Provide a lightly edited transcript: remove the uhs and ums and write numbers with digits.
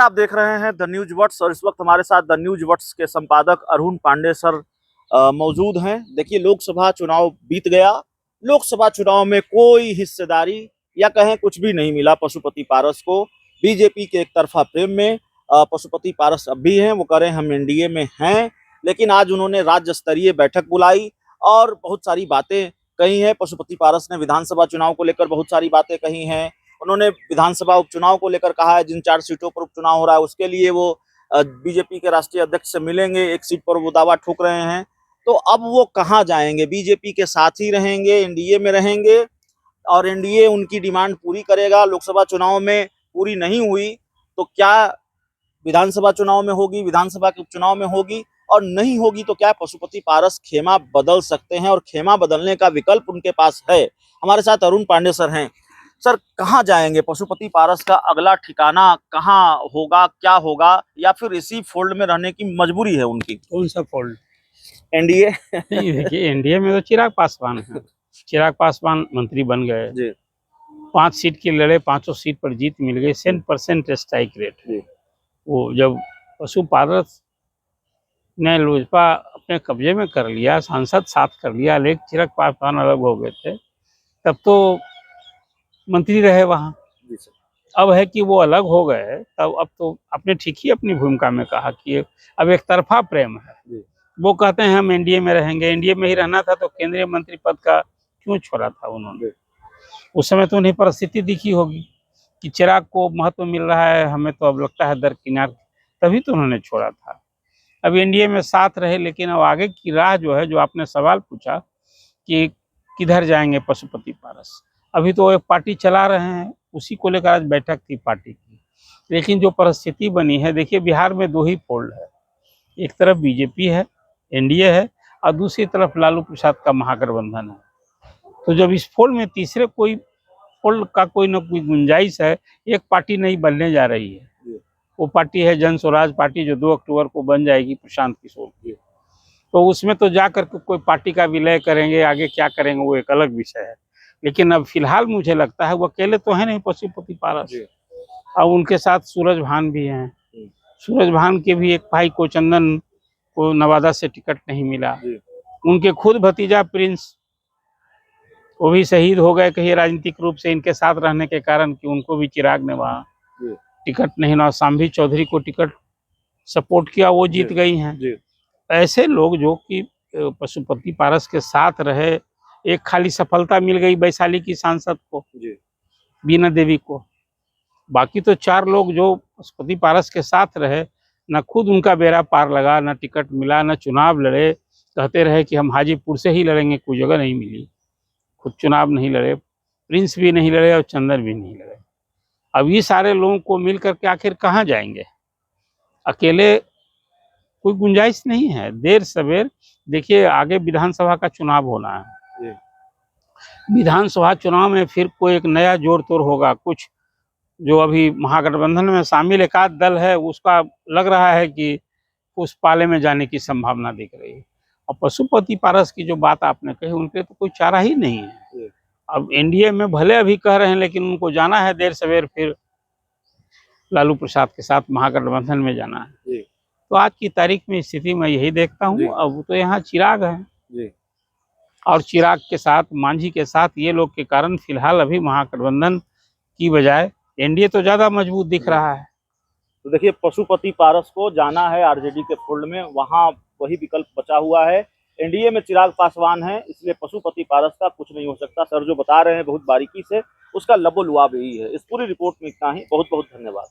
आप देख रहे हैं द न्यूज वर्ड्स और इस वक्त हमारे साथ द न्यूज वर्ड्स के संपादक अरुण पांडे सर मौजूद हैं। देखिए, लोकसभा चुनाव बीत गया। लोकसभा चुनाव में कोई हिस्सेदारी या कहें कुछ भी नहीं मिला पशुपति पारस को। बीजेपी के एक तरफा प्रेम में पशुपति पारस अब भी हैं। वो कह रहे हैं हम एनडीए में हैं, लेकिन आज उन्होंने राज्य स्तरीय बैठक बुलाई और बहुत सारी बातें कही हैं। पशुपति पारस ने विधानसभा चुनाव को लेकर बहुत सारी बातें कही हैं। उन्होंने विधानसभा उपचुनाव को लेकर कहा है, जिन 4 सीटों पर उपचुनाव हो रहा है उसके लिए वो बीजेपी के राष्ट्रीय अध्यक्ष से मिलेंगे। एक सीट पर वो दावा ठोक रहे हैं। तो अब वो कहां जाएंगे? बीजेपी के साथ ही रहेंगे, एनडीए में रहेंगे और एनडीए उनकी डिमांड पूरी करेगा। लोकसभा चुनाव में पूरी नहीं हुई तो क्या विधानसभा चुनाव में होगी, विधानसभा के उपचुनाव में होगी, और नहीं होगी तो क्या पशुपति पारस खेमा बदल सकते हैं? और खेमा बदलने का विकल्प उनके पास है। हमारे साथ अरुण पांडे सर हैं। सर, कहाँ जाएंगे? पशुपति पारस का अगला ठिकाना कहाँ होगा, क्या होगा, या फिर इसी फोल्ड में रहने की मजबूरी है उनकी? कौन सा फोल्ड? एनडीए? नहीं, देखिए, एनडीए में तो चिराग पासवान है। चिराग पासवान मंत्री बन गए जी। 5 सीट की लड़े, 5 सीट पर जीत मिल गई, 100% स्ट्राइक रेट जी। वो जब पशु पारस ने लोजपा अपने कब्जे में कर लिया, सांसद साथ कर लिया, लेकिन चिराग पासवान अलग हो गए थे, तब तो मंत्री रहे वहाँ। अब है कि वो अलग हो गए, तब अब तो आपने ठीक ही अपनी भूमिका में कहा कि अब एक तरफा प्रेम है। वो कहते हैं हम एनडीए में रहेंगे। एनडीए में ही रहना था तो केंद्रीय मंत्री पद का क्यों छोड़ा था उन्होंने? उस समय तो उन्हें परिस्थिति दिखी होगी कि चिराग को महत्व मिल रहा है, हमें तो अब लगता है दरकिनार, तभी तो उन्होंने छोड़ा था। अब एनडीए में साथ रहे, लेकिन अब आगे की राह जो है, जो आपने सवाल पूछा कि किधर जाएंगे पशुपति पारस, अभी तो एक पार्टी चला रहे हैं, उसी को लेकर आज बैठक थी पार्टी की। लेकिन जो परिस्थिति बनी है, देखिए, बिहार में 2 ही फोल्ड है। एक तरफ बीजेपी है, एनडीए है, और दूसरी तरफ लालू प्रसाद का महागठबंधन है। तो जब इस फोल्ड में तीसरे कोई फोल्ड का कोई न कोई गुंजाइश है, एक पार्टी नहीं बनने जा रही है। वो पार्टी है जन स्वराज पार्टी, जो 2 अक्टूबर को बन जाएगी प्रशांत किशोर की। तो उसमें तो जाकर के कोई पार्टी का विलय करेंगे, आगे क्या करेंगे वो एक अलग विषय है। लेकिन अब फिलहाल मुझे लगता है वो अकेले तो है नहीं पशुपति पारस, और उनके साथ सूरज भान भी हैं। सूरज भान के भी एक भाई कोचंदन को नवादा से टिकट नहीं मिला। उनके खुद भतीजा प्रिंस, वो भी शहीद हो गए कहीं राजनीतिक रूप से इनके साथ रहने के कारण, कि उनको भी चिराग ने वहाँ टिकट नहीं ना। सांभी चौधरी को टिकट सपोर्ट किया, वो जीत गई हैं। ऐसे लोग जो कि पशुपति पारस के साथ रहे, एक खाली सफलता मिल गई वैशाली की सांसद को, बीना देवी को। बाकी तो 4 लोग जो पशुपति पारस के साथ रहे, न खुद उनका बेड़ा पार लगा, न टिकट मिला, न चुनाव लड़े। कहते रहे कि हम हाजीपुर से ही लड़ेंगे, कोई जगह नहीं मिली। खुद चुनाव नहीं लड़े, प्रिंस भी नहीं लड़े और चंदन भी नहीं लड़े। अब ये सारे लोगों को मिल करके आखिर कहाँ जाएंगे? अकेले कोई गुंजाइश नहीं है। देर सवेर देखिए, आगे विधानसभा का चुनाव होना है। विधानसभा चुनाव में फिर कोई एक नया जोड़ तोड़ होगा। कुछ जो अभी महागठबंधन में शामिल एक आध दल है, उसका लग रहा है कि उस पाले में जाने की संभावना दिख रही है। और पशुपति पारस की जो बात आपने कही, उनके तो कोई चारा ही नहीं है। अब एनडीए में भले अभी कह रहे हैं, लेकिन उनको जाना है देर सवेर फिर लालू प्रसाद के साथ महागठबंधन में जाना है। तो आज की तारीख में स्थिति मैं यही देखता हूँ। अब तो यहाँ चिराग है, और चिराग के साथ, मांझी के साथ, ये लोग के कारण फिलहाल अभी महागठबंधन की बजाय एनडीए तो ज्यादा मजबूत दिख रहा है। तो देखिए, पशुपति पारस को जाना है आरजेडी के फोल्ड में, वहां वही विकल्प बचा हुआ है। एनडीए में चिराग पासवान है, इसलिए पशुपति पारस का कुछ नहीं हो सकता। सर जो बता रहे हैं बहुत बारीकी से, उसका लबो लुआब यही है। इस पूरी रिपोर्ट में इतना ही। बहुत बहुत धन्यवाद।